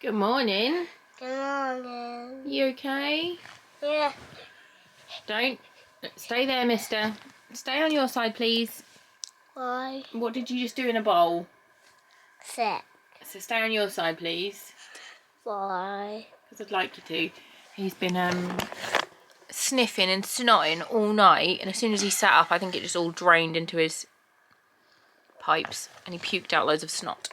Good morning. Good morning. You okay? Yeah. Don't. Stay there, mister. Stay on your side, please. Why? What did you just do in a bowl? Sick. So stay on your side, please. Why? Because I'd like you to. He's been sniffing and snotting all night, and as soon as he sat up, I think it just all drained into his pipes, and he puked out loads of snot.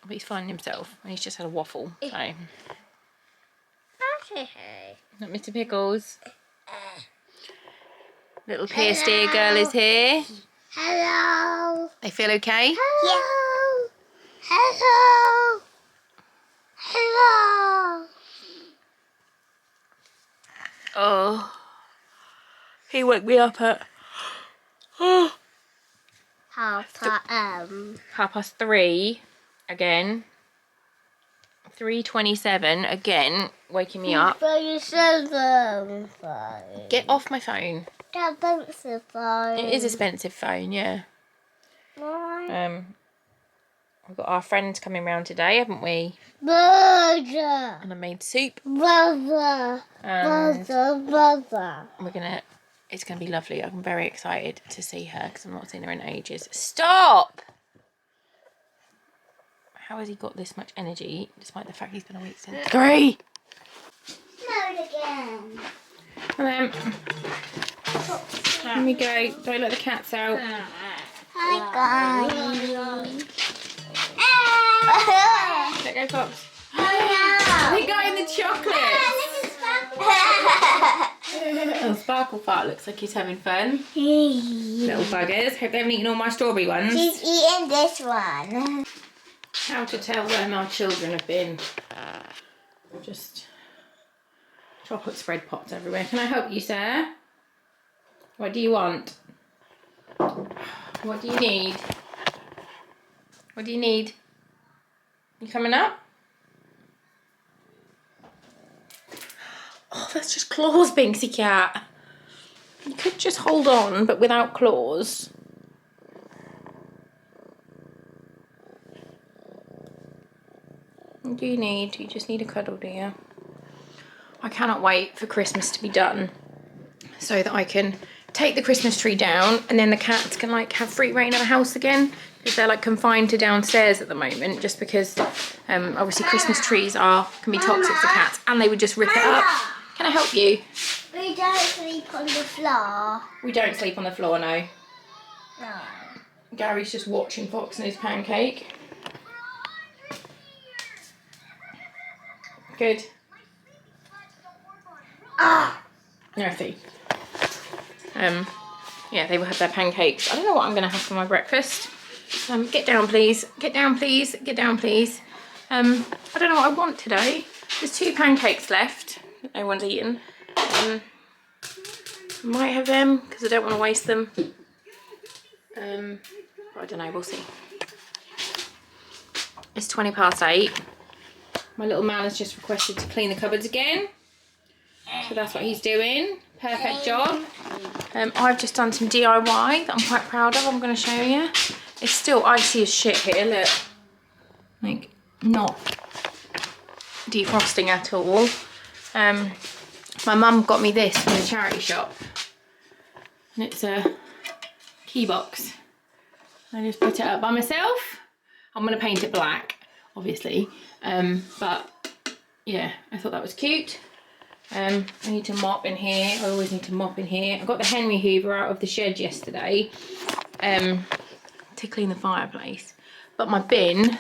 But he's finding himself, and he's just had a waffle. So, not Mr. Pickles. Little pierced ear girl is here. Hello. They feel okay? Hello. Hello. Hello. Oh, he woke me up at 3:30 again. 3:27 again, waking me up. Get off my phone. It is a expensive phone, yeah. We've got our friends coming round today, haven't we? Brother. And I made soup. Brother. And Brother. it's gonna be lovely. I'm very excited to see her because I've not seen her in ages. Stop! How has he got this much energy despite the fact he's been awake since 3? Not again. And then here we go. Don't let the cats out. Hi guys. Let go, Pops. Hello. We got in the chocolate. Oh, Sparkle Fart looks like he's having fun. Little buggers. Hope they haven't eaten all my strawberry ones. She's eating this one. How to tell where my children have been. Just chocolate spread pots everywhere. Can I help you, sir? What do you want? What do you need? What do you need? You coming up? Oh, that's just claws, Binksy cat. You could just hold on, but without claws. What do you need? You just need a cuddle, do you? I cannot wait for Christmas to be done so that I can take the Christmas tree down and then the cats can like have free reign of the house again, because they're like confined to downstairs at the moment, just because obviously Christmas trees can be toxic for cats, and they would just rip it up. Can I help you? We don't sleep on the floor. We don't sleep on the floor, no. No. Gary's just watching Fox and his pancake. Good. Earthy. Yeah, they will have their pancakes. I don't know what I'm going to have for my breakfast. Get down, please. Get down, please. Get down, please. I don't know what I want today. There's 2 pancakes left that no one's eaten. I might have them because I don't want to waste them. But I don't know, we'll see. It's 8:20. My little man has just requested to clean the cupboards again. So that's what he's doing. Perfect job. I've just done some DIY that I'm quite proud of. I'm going to show you. It's still icy as shit here, look. Like, not defrosting at all. My mum got me this from the charity shop. And it's a key box. I just put it up by myself. I'm going to paint it black, obviously. But, yeah, I thought that was cute. I need to mop in here. I always need to mop in here. I got the Henry Hoover out of the shed yesterday to clean the fireplace. But my bin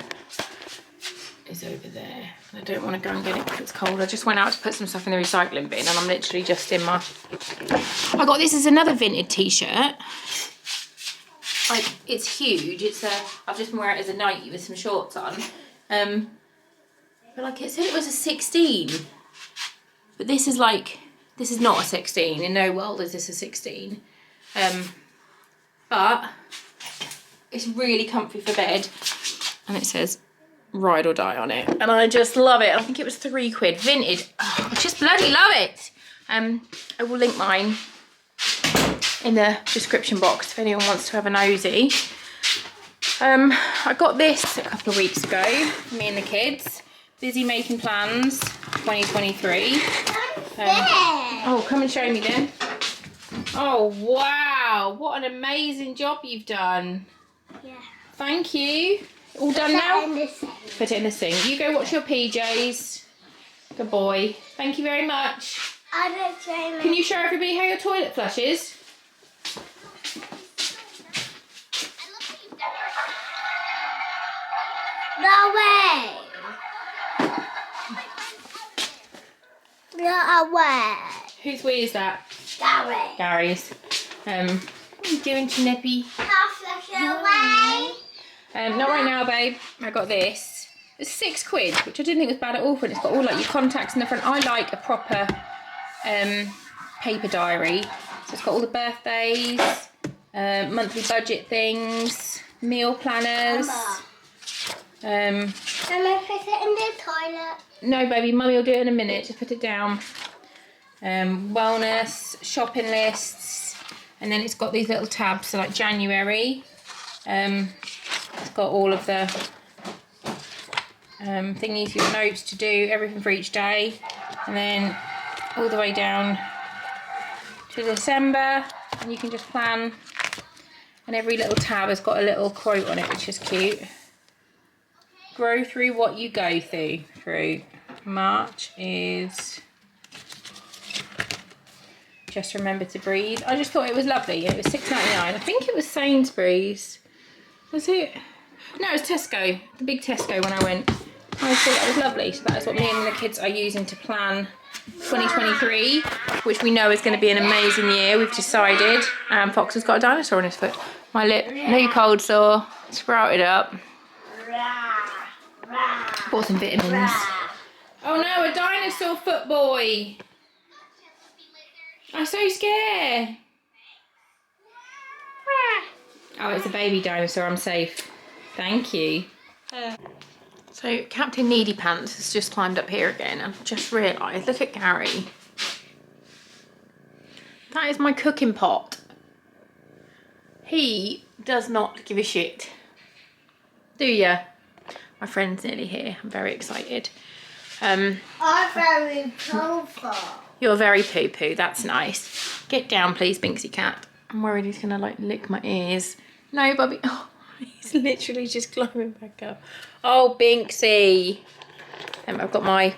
is over there. I don't want to go and get it because it's cold. I just went out to put some stuff in the recycling bin and I'm literally just in my... I got this as another vintage t-shirt. Like, it's huge. I've just been wearing it as a nightie with some shorts on. But like, it said it was a 16. But this is not a 16. In no world is this a 16. But it's really comfy for bed. And it says ride or die on it. And I just love it. I think it was £3. Vintage. Oh, I just bloody love it. I will link mine in the description box if anyone wants to have a nosy. I got this a couple of weeks ago for me and the kids. Busy making plans 2023. Oh, come and show me then. Oh wow, what an amazing job you've done. Yeah. Thank you. All done now? In the Put it in the sink. You go watch your PJs. Good boy. Thank you very much. I don't show me. Can you show everybody how your toilet flushes? No way. No way. Whose wee is that? Gary. Gary's. What are you doing, Chineppy? Flush away. Not right now, babe. I got this. It's £6, which I didn't think was bad at all. And it's got all like your contacts in the front. I like a proper paper diary. So it's got all the birthdays, monthly budget things, meal planners. Can I put it in the toilet? No, baby, mummy will do it in a minute. Just put it down. Wellness, shopping lists, and then it's got these little tabs. So like January, it's got all of the thingies, your notes to do, everything for each day, and then all the way down to December, and you can just plan. And every little tab has got a little quote on it, which is cute. Grow through what you go through. March is just remember to breathe. I just thought it was lovely. It was £6.99. I think it was Sainsbury's. Was it? No, it was Tesco. The big Tesco when I went. I thought that was lovely. So that is what me and the kids are using to plan 2023, which we know is going to be an amazing year. We've decided. Fox has got a dinosaur on his foot. My lip, no cold sore, sprouted up. Bought some vitamins. Oh no, a dinosaur foot boy. I'm so scared. Oh, it's a baby dinosaur. I'm safe. Thank you. So Captain Needy Pants has just climbed up here again. I've just realised, look at Gary. That is my cooking pot. He does not give a shit. Do ya? My friend's nearly here. I'm very excited. I'm very powerful. You're very poo-poo. That's nice. Get down, please, Binksy cat. I'm worried he's gonna like lick my ears. No, Bobby. Oh, he's literally just climbing back up. Oh, Binksy. I've got my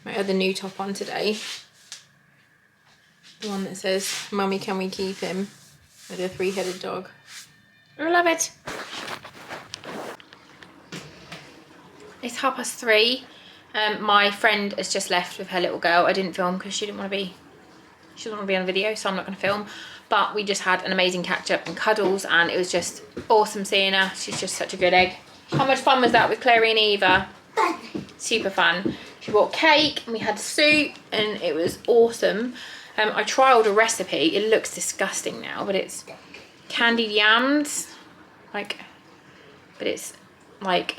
other new top on today. The one that says, "Mummy, can we keep him?" With a 3-headed dog. I love it. It's 3:30. My friend has just left with her little girl. I didn't film because she didn't want to be on video, so I'm not going to film. But we just had an amazing catch up and cuddles, and it was just awesome seeing her. She's just such a good egg. How much fun was that with Clary and Eva? Super fun. She brought cake and we had soup, and it was awesome. I trialled a recipe. It looks disgusting now, but it's candied yams, but it's like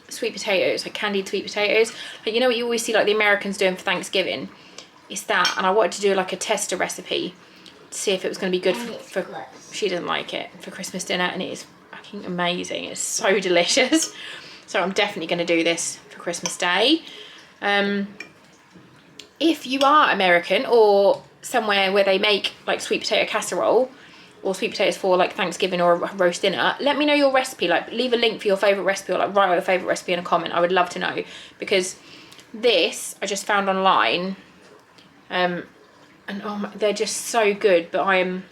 sweet potatoes, like candied sweet potatoes. Like, you know what you always see like the Americans doing for Thanksgiving? It's that, and I wanted to do like a tester recipe to see if it was going to be good for she doesn't like it, for Christmas dinner, and it is fucking amazing. It's so delicious. So I'm definitely going to do this for Christmas Day. If you are American or somewhere where they make like sweet potato casserole or sweet potatoes for like Thanksgiving or a roast dinner, let me know your recipe. Like, leave a link for your favourite recipe, or like write out your favourite recipe in a comment. I would love to know, because this I just found online, and oh, they're just so good. But I am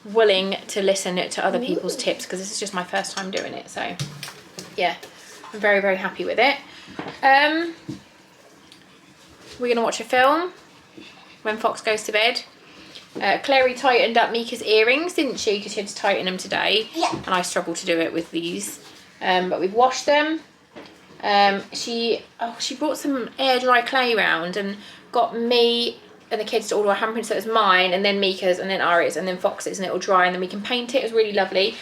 willing to listen to other people's tips, because this is just my first time doing it. So yeah, I'm very, very happy with it. We're gonna watch a film when Fox goes to bed. Clary tightened up Mika's earrings, didn't she? Because she had to tighten them today. Yeah. And I struggled to do it with these. But we've washed them. She brought some air dry clay round and got me and the kids to order a handprint. So it was mine, and then Mika's, and then Ari's, and then Fox's, and it'll dry, and then we can paint it. It was really lovely.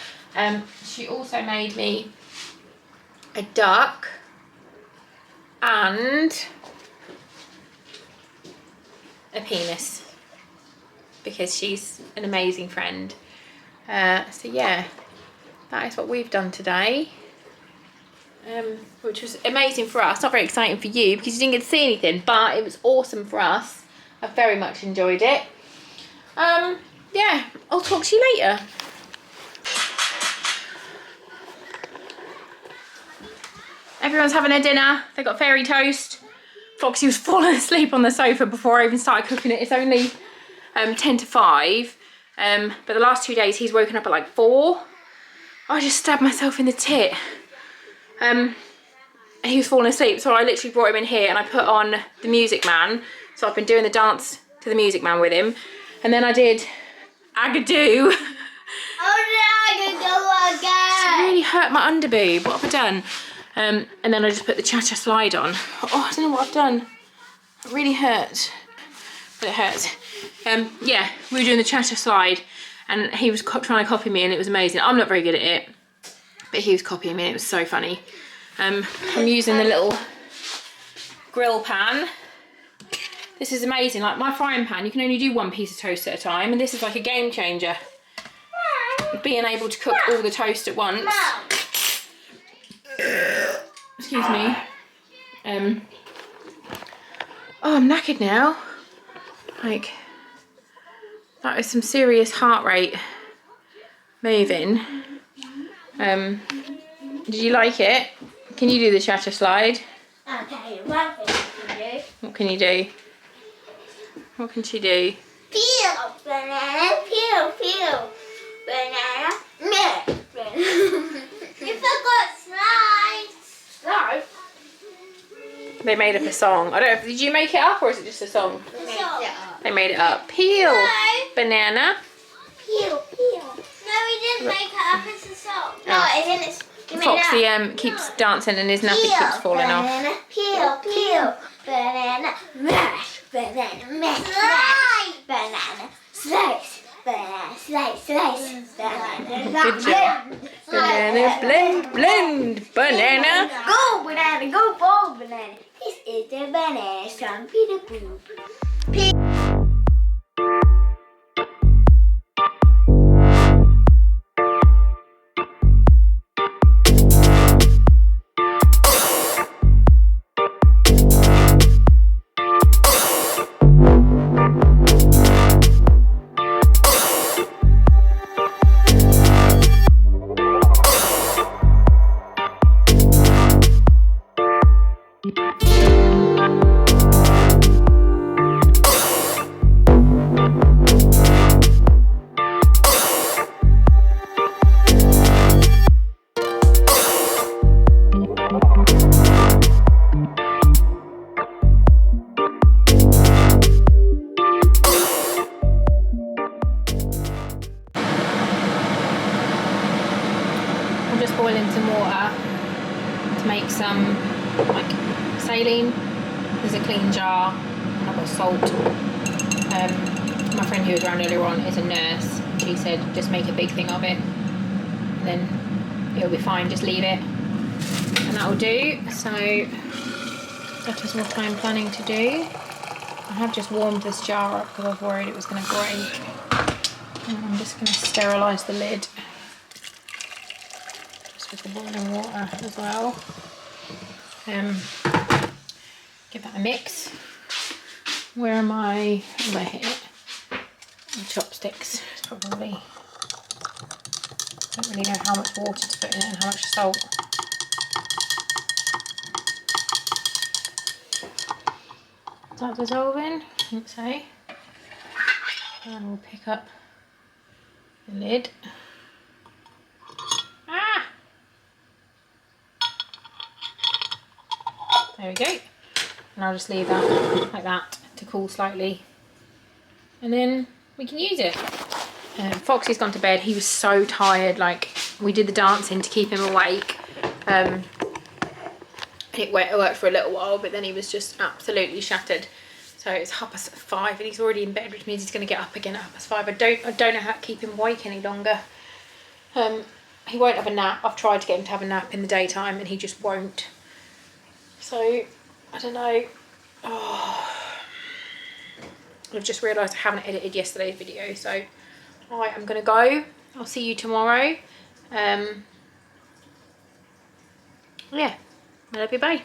She also made me a duck and a penis, because she's an amazing friend. So yeah, that is what we've done today. Which was amazing for us. Not very exciting for you because you didn't get to see anything, but it was awesome for us. I very much enjoyed it. Yeah, I'll talk to you later. Everyone's having their dinner. They got fairy toast. Foxy was falling asleep on the sofa before I even started cooking it. It's only 10 to 5. But the last 2 days he's woken up at like 4. I just stabbed myself in the tit. He was falling asleep, so I literally brought him in here and I put on the Music Man. So I've been doing the dance to the Music Man with him. And then I did Agadoo. Oh, It's really hurt my underboob. What have I done? And then I just put the cha-cha slide on. Oh, I don't know what I've done. It really hurts. But it hurts. Yeah, we were doing the cha-cha slide and he was trying to copy me and it was amazing. I'm not very good at it, but he was copying me and it was so funny. I'm using the little grill pan. This is amazing. Like my frying pan, you can only do 1 piece of toast at a time, and this is like a game changer. Being able to cook all the toast at once. Excuse me. Oh, I'm knackered now. Like, that is some serious heart rate moving. Did you like it? Can you do the cha-cha slide? I'll tell you one thing you can do. What can you do? What can she do? Peel, banana, peel, banana, banana. You forgot slide. Slide? They made up a song. I don't know, did you make it up or is it just a song? They made it up. Peel, banana. Peel. No, we didn't make it up as a song. No, Oh. it didn't. Foxy keeps dancing and his nappy keeps falling off. Peel, banana, mash, banana, mash, banana, slice, banana, slice, banana, Good job. Banana, blend, banana. Go banana, go ball banana. This is the banana from Peter Poop. I'm just boiling some water to make some like saline. There's a clean jar and I've got salt. My friend who was around earlier on is a nurse. She said just make a big thing of it and then it'll be fine, just leave it and that'll do. So that is what I'm planning to do. I have just warmed this jar up because I was worried it was going to break. And I'm just going to sterilise the lid with the boiling water as well. Give that a mix. Where am I? Oh, I hit it. The chopsticks, probably. Don't really know how much water to put in it and how much salt. Is that dissolving? I think so. And we'll pick up the lid. There we go. And I'll just leave that like that to cool slightly. And then we can use it. Foxy's gone to bed. He was so tired. Like, we did the dancing to keep him awake. It worked for a little while, but then he was just absolutely shattered. So it's 5:30 and he's already in bed, which means he's going to get up again at 5:30. I don't know how to keep him awake any longer. He won't have a nap. I've tried to get him to have a nap in the daytime and he just won't. So, I don't know. Oh. I've just realised I haven't edited yesterday's video, so I am going to go. I'll see you tomorrow. Yeah, I love you, bye.